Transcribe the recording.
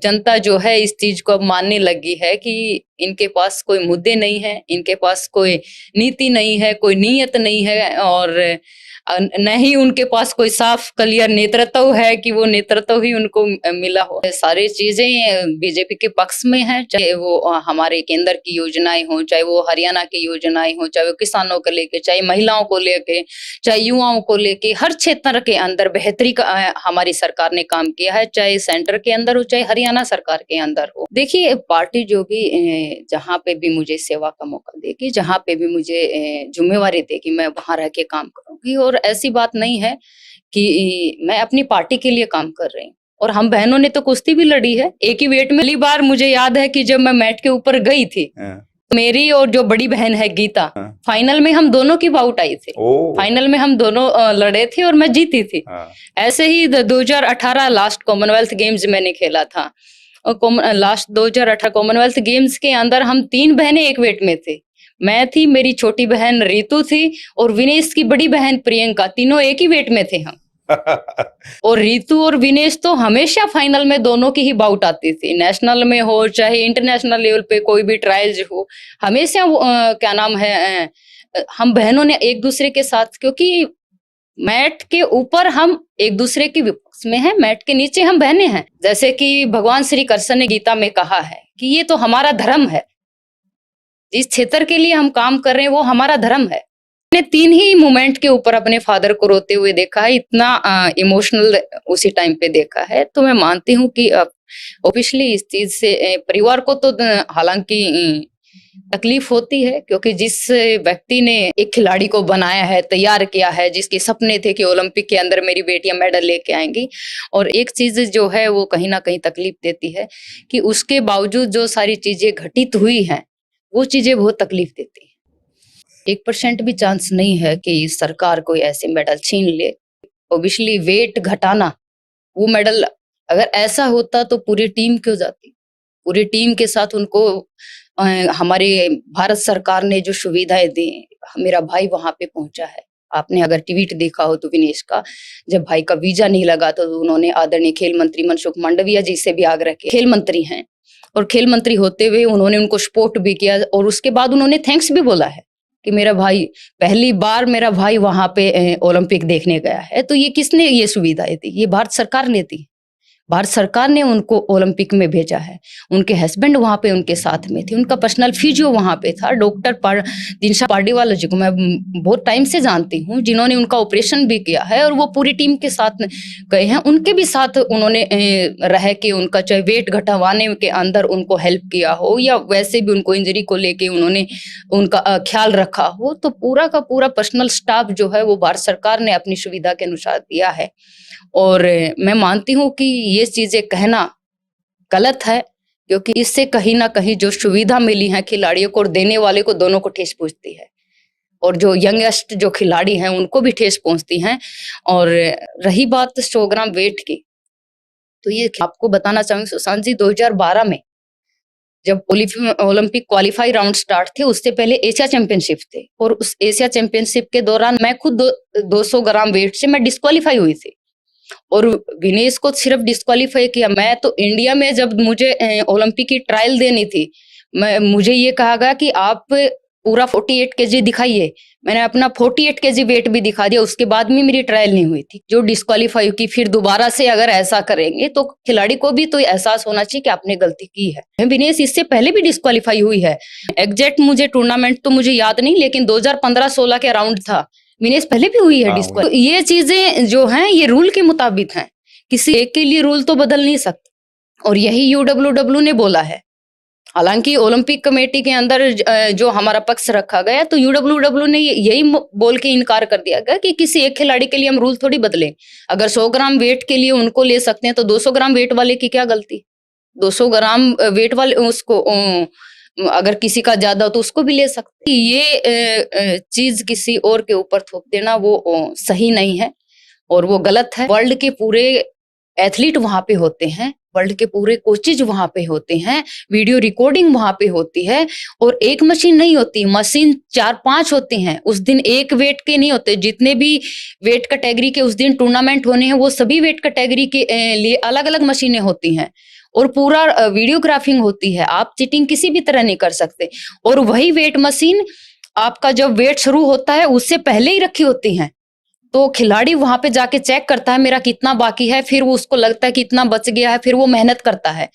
जनता जो है इस चीज को अब मानने लगी है कि इनके पास कोई मुद्दे नहीं है, इनके पास कोई नीति नहीं है, कोई नीयत नहीं है, और न ही उनके पास कोई साफ क्लियर नेतृत्व है कि वो नेतृत्व ही उनको मिला हो। सारी चीजें बीजेपी के पक्ष में है, चाहे वो हमारे केंद्र की योजनाएं हो, चाहे वो हरियाणा की योजनाएं हो, चाहे वो किसानों को लेके, चाहे महिलाओं को लेके, चाहे युवाओं को लेके, हर क्षेत्र के अंदर बेहतरी का हमारी सरकार ने काम किया है, चाहे सेंटर के अंदर हो, चाहे हरियाणा सरकार के अंदर हो। देखिए, पार्टी जो भी जहाँ पे भी मुझे सेवा का मौका देगी, जहाँ पे भी मुझे जिम्मेवारी देगी, मैं वहां रह के काम करूंगी। और ऐसी बात नहीं है कि मैं अपनी पार्टी के लिए काम कर रही हूँ। और हम बहनों ने तो कुश्ती भी लड़ी है एक ही वेट में। पहली बार मुझे याद है कि जब मैं मैट के ऊपर गई थी, मेरी और जो बड़ी बहन है गीता, फाइनल में हम दोनों की बाउट आई थी। फाइनल में हम दोनों लड़े थे और मैं जीती थी। ऐसे ही 2018 लास्ट कॉमनवेल्थ गेम्स मैंने खेला था, और लास्ट 2018 कॉमनवेल्थ गेम्स के अंदर हम 3 बहनें एक वेट में थे। मैं थी, मेरी छोटी बहन रितु थी और विनेश की बड़ी बहन प्रियंका, तीनों एक ही वेट में थे हम। और रितु और विनेश तो हमेशा फाइनल में दोनों की ही बाउट आती थी, नेशनल में हो चाहे इंटरनेशनल लेवल पे कोई भी ट्रायल्स हो, हमेशा क्या नाम है, हम बहनों ने एक दूसरे के साथ, क्योंकि मैट के ऊपर हम एक दूसरे के विपक्ष में हैं, मैट के नीचे हम बहनें हैं। जैसे कि भगवान श्री कृष्ण ने गीता में कहा है कि ये तो हमारा धर्म है, जिस क्षेत्र के लिए हम काम कर रहे हैं वो हमारा धर्म है। मैंने 3 ही मोमेंट के ऊपर अपने फादर को रोते हुए देखा है, इतना इमोशनल उसी टाइम पे देखा है। तो मैं मानती हूँ कि ऑब्वियसली इस चीज से परिवार को तो हालांकि तकलीफ होती है, क्योंकि जिस व्यक्ति ने एक खिलाड़ी को बनाया है, तैयार किया है, जिसके सपने थे कि ओलंपिक के अंदर मेरी बेटियां मेडल लेके आएंगी, और एक चीज जो है वो कहीं ना कहीं तकलीफ देती है कि उसके बावजूद जो सारी चीजें घटित हुई हैं वो चीजें बहुत तकलीफ देती है। 1% भी चांस नहीं है कि सरकार कोई ऐसे मेडल छीन ले। ऑब्वियसली वेट घटाना, वो मेडल अगर ऐसा होता तो पूरी टीम क्यों जाती, पूरी टीम के साथ उनको हमारे भारत सरकार ने जो सुविधाएं दी, मेरा भाई वहां पे पहुंचा है। आपने अगर ट्वीट देखा हो तो विनेश का, जब भाई का वीजा नहीं लगा तो उन्होंने आदरणीय खेल मंत्री मनसुख मांडविया जी से भी आग्रह किया, खेल मंत्री हैं और खेल मंत्री होते हुए उन्होंने उनको सपोर्ट भी किया, और उसके बाद उन्होंने थैंक्स भी बोला है कि मेरा भाई, पहली बार मेरा भाई वहां पे ओलंपिक देखने गया है। तो ये किसने ये सुविधाएं दी? ये भारत सरकार ने दी। भारत सरकार ने उनको ओलंपिक में भेजा है, उनके हस्बैंड वहां पे उनके साथ में थे, उनका पर्सनल फिजियो वहां पे था, डॉक्टर दिनशा पार्डीवाला जी को मैं बहुत टाइम से जानती हूँ, जिन्होंने उनका ऑपरेशन भी किया है, और वो पूरी टीम के साथ गए हैं। उनके भी साथ उन्होंने रह के उनका चाहे वेट घटावाने के अंदर उनको हेल्प किया हो, या वैसे भी उनको इंजरी को लेके उन्होंने उनका ख्याल रखा हो। तो पूरा का पूरा पर्सनल स्टाफ जो है वो भारत सरकार ने अपनी सुविधा के अनुसार दिया है। और मैं मानती हूँ कि ये चीजें कहना गलत है, क्योंकि इससे कहीं ना कहीं जो सुविधा मिली है खिलाड़ियों को और देने वाले को, दोनों को ठेस पहुंचती है, और जो यंगेस्ट जो खिलाड़ी हैं उनको भी ठेस पहुंचती है। और रही बात 100 ग्राम वेट की, तो ये आपको बताना चाहूंगी सुशांत जी, 2012 में जब ओलंपिक क्वालिफाई राउंड स्टार्ट थे, उससे पहले एशिया चैंपियनशिप थे, और उस एशिया चैंपियनशिप के दौरान मैं खुद 200 ग्राम वेट से मैं डिस्क्वालीफाई हुई थी, और विनेश को सिर्फ डिस्क्वालीफाई किया। मैं तो इंडिया में जब मुझे ओलंपिक की ट्रायल देनी थी, मुझे ये कहा गया कि आप पूरा 48 केजी दिखाइए। मैंने अपना 48 केजी वेट भी दिखा दिया, उसके बाद भी मेरी ट्रायल नहीं हुई थी, जो डिस्क्वालीफाई की। फिर दोबारा से अगर ऐसा करेंगे तो खिलाड़ी को भी तो एहसास होना चाहिए कि आपने गलती की है। विनेश इससे पहले भी डिस्क्वालीफाई हुई है, एग्जैक्ट मुझे टूर्नामेंट तो मुझे याद नहीं, लेकिन 2015-16 के राउंड था, विनेश पहले भी हुई है डिस्क्वालीफाई। तो ये चीजें जो हैं ये रूल के मुताबिक हैं, किसी एक के लिए रूल तो बदल नहीं सकते, और यही यूडब्ल्यूडब्ल्यू ने बोला है। हालांकि ओलंपिक कमेटी के अंदर जो हमारा पक्ष रखा गया, तो यूडब्ल्यूडब्ल्यू ने यही बोल के इनकार कर दिया गया कि किसी एक खिलाड़ी के लिए हम रूल थोड़ी बदलें। अगर 100 ग्राम वेट के लिए उनको ले सकते हैं तो 200 ग्राम वेट वाले की क्या गलती? 200 ग्राम वेट वाले उसको अगर किसी का ज्यादा हो तो उसको भी ले सकते। ये चीज किसी और के ऊपर थोप देना वो सही नहीं है और वो गलत है। वर्ल्ड के पूरे एथलीट वहां पे होते हैं, वर्ल्ड के पूरे कोचेज वहां पे होते हैं, वीडियो रिकॉर्डिंग वहां पे होती है, और एक मशीन नहीं होती, मशीन 4-5 होती हैं। उस दिन एक वेट के नहीं होते, जितने भी वेट कैटेगरी के उस दिन टूर्नामेंट होने हैं वो सभी वेट कैटेगरी के लिए अलग अलग मशीनें होती हैं, और पूरा वीडियोग्राफिंग होती है। आप चीटिंग किसी भी तरह नहीं कर सकते। और वही वेट मशीन आपका जब वेट शुरू होता है उससे पहले ही रखी होती है। तो खिलाड़ी वहां पे जाके चेक करता है मेरा कितना बाकी है, फिर वो उसको लगता है कि इतना बच गया है, फिर वो मेहनत करता है।